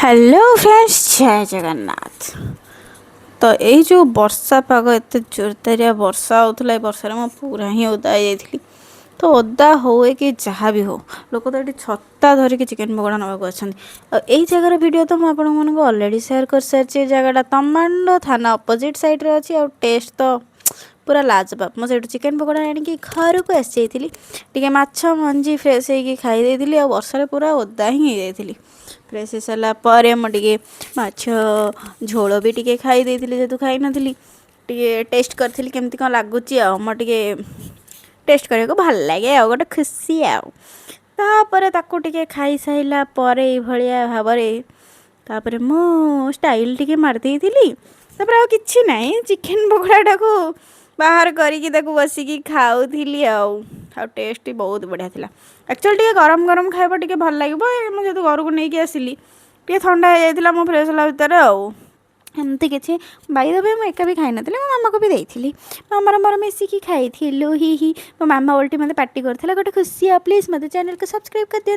Hello friends, जय जगन्नाथ। तो यही जो वर्षा पाग एत जोरदारिया वर्षा होता है, वर्षा मैं पूरा ही ओदा जाइली। तो ओदा हो कि जहाँ भी हो, लोक तो ये छता धरिकी चिकेन पकोड़ा नाक यही जगार वीडियो तो मुझे अलरेडी सेयार कर सारी। जगटा तमांडो थाना अपोजिट साइड्रे अच्छी आ टेस्ट तो पूरा लाजवाब। मुझे चिकेन पकोड़ा आनिकी घर को आसी टी माछ मंजी फ्रेश होगी खाई आ वर्षा पूरा ओदा ही जाइली। फ्रेश हो सारापर मुझे माछ झोल भी टी खाई जेहेतु खाई नी टे टेस्ट करी केमती कौन लगुच मोटे टेस्ट करने को भल लगे आ गोटे खुशी आपर ताकू खाई सारा भाया भाव तापर मु स्टाइल टी मारदी तापर कि ना चिकेन पकोड़ा को बाहर करके बसिकी खाऊली आ टेस्ट बहुत बढ़िया था। एक्चुअली टे गरम गरम खाइबा टे भल लगे मुझे घर को लेकिन आसिली टे ठंडा हो जाता मो फ्रेश होला भितर एमती किसी बाई दबे मुझे एका भी खाई नी मो मामा को भी देती मामार मोर मिसिकी खाई ही मो मामा उल्टी मत पार्टी करता गोटे खुशी आ प्लीज मत चैनल को सब्सक्राइब कर दिया।